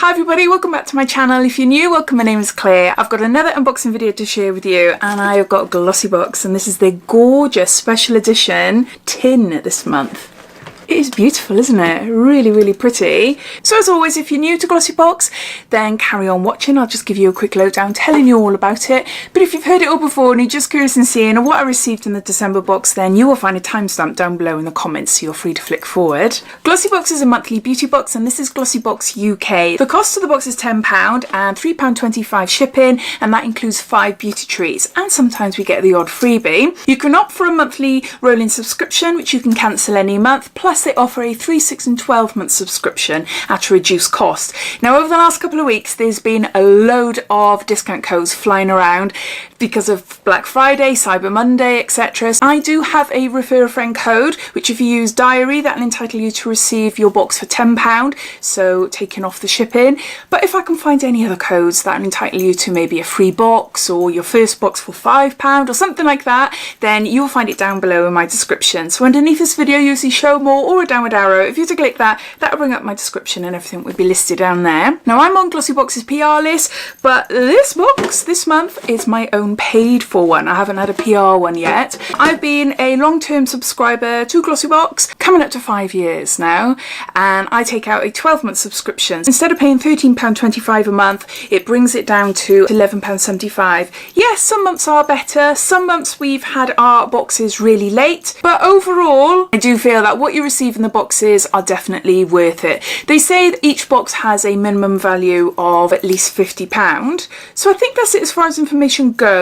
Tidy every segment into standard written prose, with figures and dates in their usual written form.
Hi everybody, welcome back to my channel. If you're new, welcome, my name is Claire. I've got another unboxing video to share with you and I have got a Glossybox and this is their gorgeous special edition tin this month. It is beautiful, isn't it? Really, really pretty. So as always, if you're new to Glossybox, then carry on watching. I'll just give you a quick lowdown telling you all about it. But if you've heard it all before and you're just curious in seeing what I received in the December box, then you will find a timestamp down below in the comments, so you're free to flick forward. Glossybox is a monthly beauty box and this is Glossybox UK. The cost of the box is £10 and £3.25 shipping, and that includes 5 beauty treats, and sometimes we get the odd freebie. You can opt for a monthly rolling subscription, which you can cancel any month, plus they offer a 3, 6 and 12 month subscription at a reduced cost. Now over the last couple of weeks there's been a load of discount codes flying around because of Black Friday, Cyber Monday, etc. I do have a refer a friend code, which if you use Diary, that will entitle you to receive your box for £10, so taking off the shipping. But if I can find any other codes that will entitle you to maybe a free box or your first box for £5 or something like that, then you'll find it down below in my description. So underneath this video you'll see show more or a downward arrow. If you were to click that, that'll bring up my description and everything will be listed down there. Now I'm on Glossybox's PR list, but this box this month is my own paid for one. I haven't had a PR one yet. I've been a long-term subscriber to Glossybox, coming up to 5 years now, and I take out a 12-month subscription. Instead of paying £13.25 a month, it brings it down to £11.75. Yes, some months are better, some months we've had our boxes really late, but overall I do feel that what you receive in the boxes are definitely worth it. They say that each box has a minimum value of at least £50, so I think that's it as far as information goes.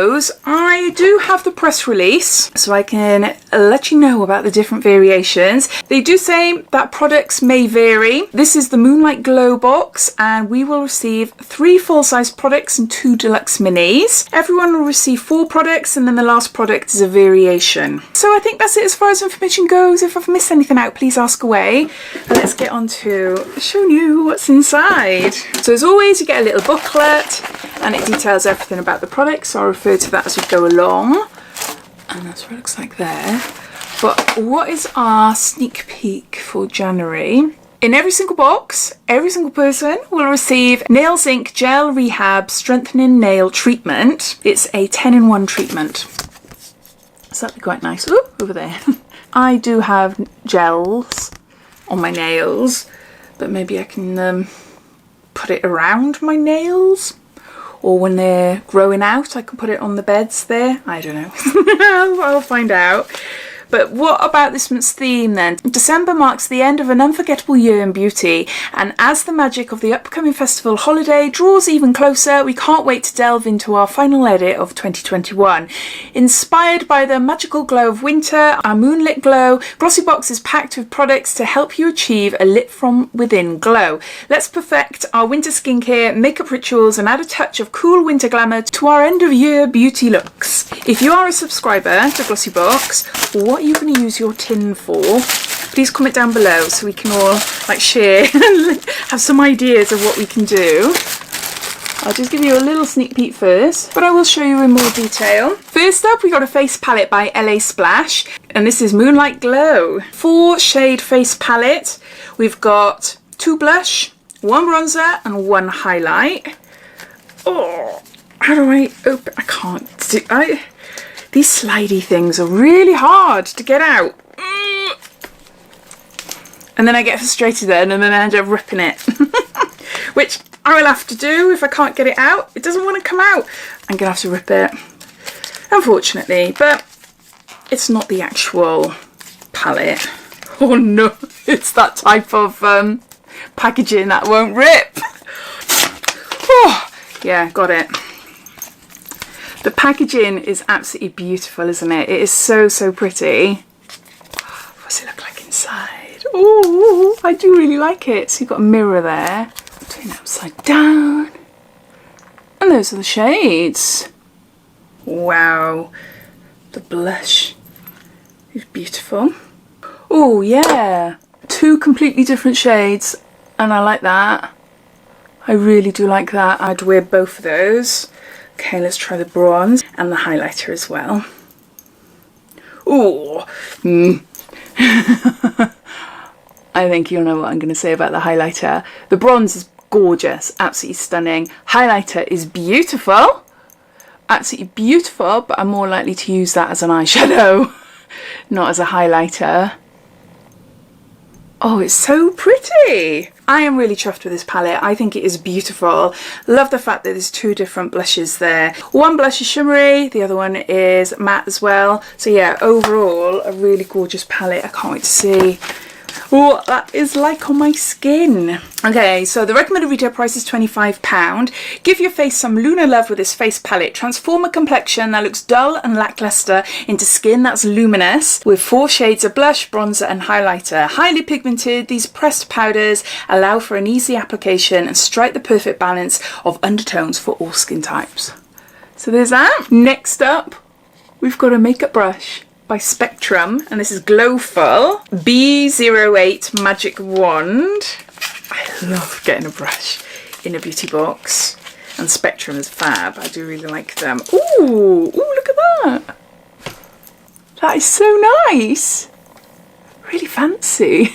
I do have the press release so I can let you know about the different variations. They do say that products may vary. This is the Moonlight Glow box and we will receive 3 full-size products and 2 deluxe minis. Everyone will receive 4 products and then the last product is a variation. So I think that's it as far as information goes. If I've missed anything out, please ask away. But let's get on to showing you what's inside. So as always, you get a little booklet and it details everything about the products, so I'll refer to that as we go along. And that's what it looks like there. But what is our sneak peek for January? In every single box, every single person will receive Nail Zinc Gel Rehab Strengthening Nail Treatment. It's a 10-in-1 treatment. So that'd be quite nice. Ooh, over there. I do have gels on my nails, but maybe I can put it around my nails, or when they're growing out I can put it on the beds there. I don't know. I'll find out. But what about this month's theme then? December marks the end of an unforgettable year in beauty, and as the magic of the upcoming festival holiday draws even closer, we can't wait to delve into our final edit of 2021. Inspired by the magical glow of winter, our moonlit glow, Glossybox is packed with products to help you achieve a lit from within glow. Let's perfect our winter skincare, makeup rituals, and add a touch of cool winter glamour to our end of year beauty looks. If you are a subscriber to Glossybox, what are you going to use your tin for? Please comment down below so we can all like share and have some ideas of what we can do. I'll just give you a little sneak peek first, but I will show you in more detail. First up, we got a face palette by Lasplash, and this is Moonlight Glow. 4 shade face palette. We've got 2 blush, 1 bronzer and 1 highlight. Oh, how do I open? I can't do these slidey things are really hard to get out. And then I get frustrated then and then I end up ripping it. Which I will have to do if I can't get it out. It doesn't want to come out. I'm going to have to rip it, unfortunately. But it's not the actual palette. Oh no, it's that type of packaging that won't rip. Oh, yeah, got it. The packaging is absolutely beautiful, isn't it? It is so, so pretty. What's it look like inside? Oh, I do really like it. So you've got a mirror there. Turn it upside down. And those are the shades. Wow. The blush is beautiful. Oh, yeah. 2 completely different shades. And I like that. I really do like that. I'd wear both of those. Okay, let's try the bronze and the highlighter as well. Ooh. I think you'll know what I'm going to say about the highlighter. The bronze is gorgeous, absolutely stunning. Highlighter is beautiful, absolutely beautiful, but I'm more likely to use that as an eyeshadow, not as a highlighter. Oh, it's so pretty. I am really chuffed with this palette. I think it is beautiful. Love the fact that there's two different blushes there. One blush is shimmery, the other one is matte as well. So yeah, overall, a really gorgeous palette. I can't wait to see what that is like on my skin. Okay, so the recommended retail price is £25. Give your face some lunar love with this face palette. Transform a complexion that looks dull and lackluster into skin that's luminous with 4 shades of blush, bronzer and highlighter. Highly pigmented, these pressed powders allow for an easy application and strike the perfect balance of undertones for all skin types. So there's that. Next up, we've got a makeup brush by Spectrum, and this is Glowful B08 Magic Wand. I love getting a brush in a beauty box, and Spectrum is fab. I do really like them. Ooh, look at that. That is so nice. Really fancy.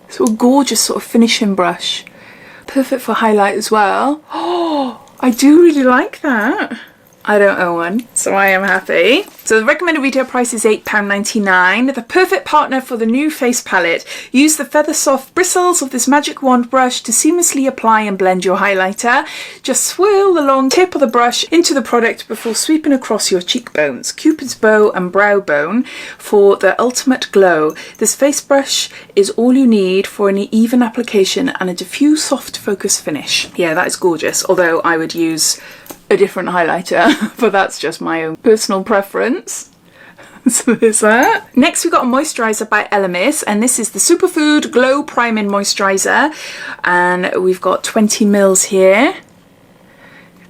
So a gorgeous sort of finishing brush. Perfect for highlight as well. Oh, I do really like that. I don't own one, so I am happy. So the recommended retail price is £8.99. The perfect partner for the new face palette. Use the feather soft bristles of this magic wand brush to seamlessly apply and blend your highlighter. Just swirl the long tip of the brush into the product before sweeping across your cheekbones, cupid's bow and brow bone for the ultimate glow. This face brush is all you need for an even application and a diffuse soft focus finish. Yeah, that is gorgeous, although I would use a different highlighter, but that's just my own personal preference. So there's that. Next we've got a moisturizer by Elemis, and this is the Superfood Glow Priming Moisturizer, and we've got 20 mils here.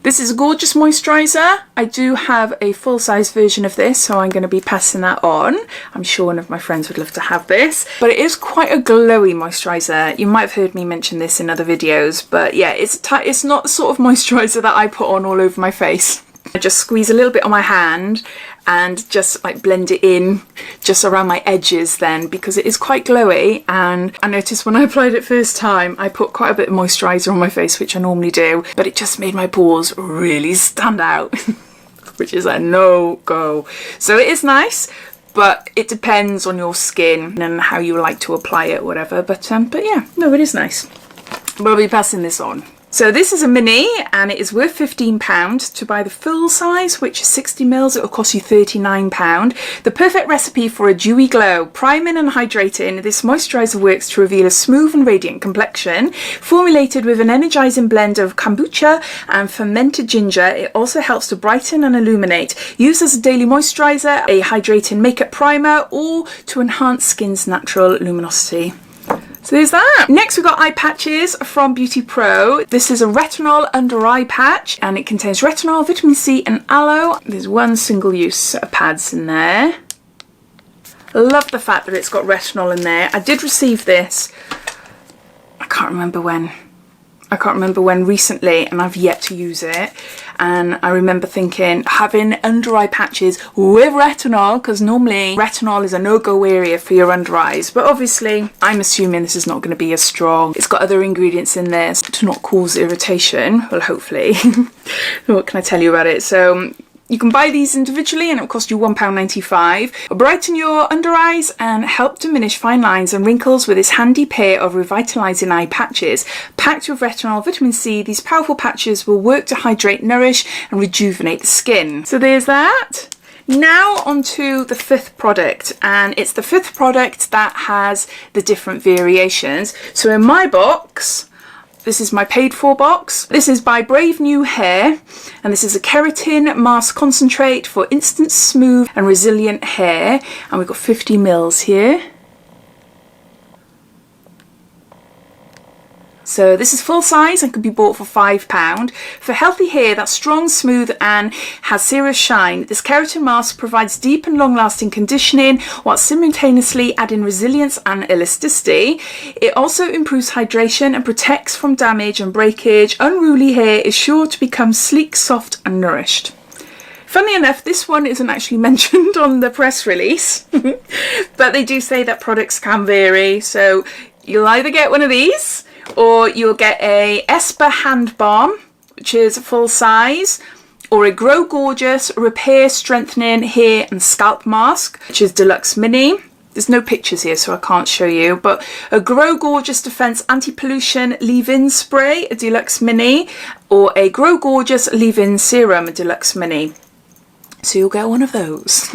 This is a gorgeous moisturizer. I do have a full-size version of this, so I'm going to be passing that on. I'm sure one of my friends would love to have this, but it is quite a glowy moisturizer. You might have heard me mention this in other videos, but yeah, it's not the sort of moisturizer that I put on all over my face. I just squeeze a little bit on my hand and just like blend it in just around my edges then, because it is quite glowy. And I noticed when I applied it first time, I put quite a bit of moisturiser on my face, which I normally do, but it just made my pores really stand out, which is a no-go. So it is nice, but it depends on your skin and how you like to apply it, whatever. But yeah, no, it is nice. But I'll be passing this on. So this is a mini, and it is worth £15. To buy the full size, which is 60 mils, it will cost you £39. The perfect recipe for a dewy glow. Priming and hydrating, this moisturiser works to reveal a smooth and radiant complexion. Formulated with an energising blend of kombucha and fermented ginger, it also helps to brighten and illuminate. Used as a daily moisturiser, a hydrating makeup primer, or to enhance skin's natural luminosity. So there's that. Next we've got eye patches from Beauty Pro. This is a retinol under eye patch, and it contains retinol, vitamin C and aloe. There's one single use set of pads in there. Love the fact that it's got retinol in there. I did receive this, I can't remember when recently, and I've yet to use it. And I remember thinking, having under eye patches with retinol, because normally retinol is a no-go area for your under eyes, but obviously I'm assuming this is not going to be as strong. It's got other ingredients in there to not cause irritation, well, hopefully. What can I tell you about it? So you can buy these individually and it'll cost you £1.95. Brighten your under eyes and help diminish fine lines and wrinkles with this handy pair of revitalising eye patches. Packed with retinol, vitamin C, these powerful patches will work to hydrate, nourish and rejuvenate the skin. So there's that. Now onto the fifth product, and it's the fifth product that has the different variations. So in my box, this is my paid for box. This is by Brave New Hair, and this is a keratin mask concentrate for instant smooth and resilient hair, and we've got 50 mils here. So this is full size and can be bought for £5. For healthy hair that's strong, smooth and has serious shine, this keratin mask provides deep and long-lasting conditioning while simultaneously adding resilience and elasticity. It also improves hydration and protects from damage and breakage. Unruly hair is sure to become sleek, soft and nourished. Funnily enough, this one isn't actually mentioned on the press release, but they do say that products can vary. So you'll either get one of these or you'll get a Esper hand balm, which is full size, or a Grow Gorgeous Repair Strengthening Hair and Scalp Mask, which is deluxe mini. There's no pictures here, so I can't show you, but a Grow Gorgeous Defense Anti-Pollution Leave-In Spray, a deluxe mini, or a Grow Gorgeous Leave-In Serum, a deluxe mini. So you'll get one of those.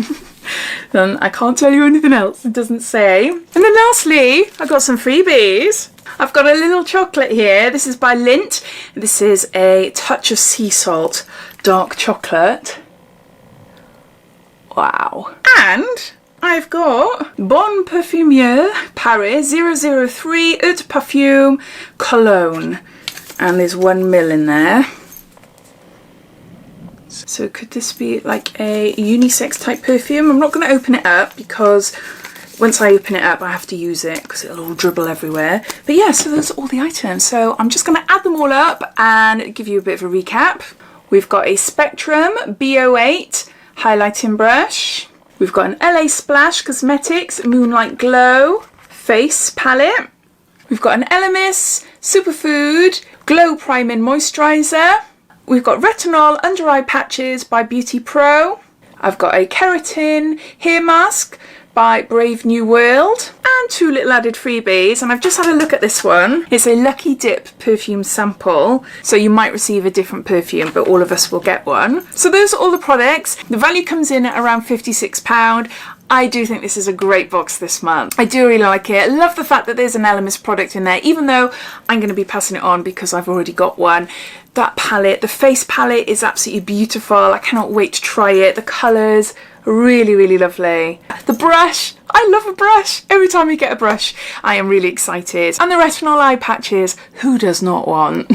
Then I can't tell you anything else, it doesn't say. And then lastly, I got some freebies. I've got a little chocolate here. This is by Lindt. This is a Touch of Sea Salt dark chocolate. Wow. And I've got Bon Parfumeur Paris 003 Eau de Parfum Cologne. And there's 1 ml in there. So could this be like a unisex type perfume? I'm not going to open it up because once I open it up I have to use it because it'll all dribble everywhere. But yeah, so those are all the items. So I'm just going to add them all up and give you a bit of a recap. We've got a Spectrum B08 highlighting brush. We've got an Lasplash Cosmetics Moonlight Glow face palette. We've got an Elemis Superfood Glow Priming Moisturizer. We've got Retinol Under Eye Patches by Beauty Pro. I've got a Keratin Hair Mask by Brave New World. And 2 little added freebies. And I've just had a look at this one. It's a Lucky Dip perfume sample. So you might receive a different perfume, but all of us will get one. So those are all the products. The value comes in at around £56. I do think this is a great box this month. I do really like it. I love the fact that there's an Elemis product in there, even though I'm going to be passing it on because I've already got one. That palette, the face palette, is absolutely beautiful. I cannot wait to try it. The colours, really, really lovely. The brush, I love a brush. Every time we get a brush, I am really excited. And the retinol eye patches, who does not want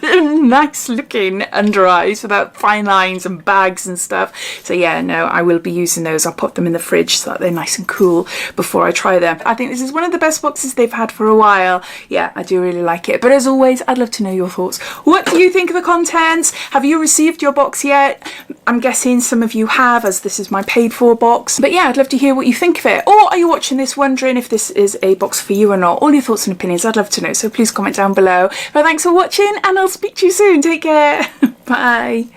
nice looking under eyes without fine lines and bags and stuff. So yeah, no, I will be using those. I'll put them in the fridge so that they're nice and cool before I try them. I think this is one of the best boxes they've had for a while. Yeah, I do really like it. But as always, I'd love to know your thoughts. What do you think of the contents? Have you received your box yet? I'm guessing some of you have, as this is my paid for box. But yeah, I'd love to hear what you think of it. Or are you watching this wondering if this is a box for you or not? All your thoughts and opinions, I'd love to know. So please comment down below. But thanks for watching and I'll speak to you soon. Take care. Bye.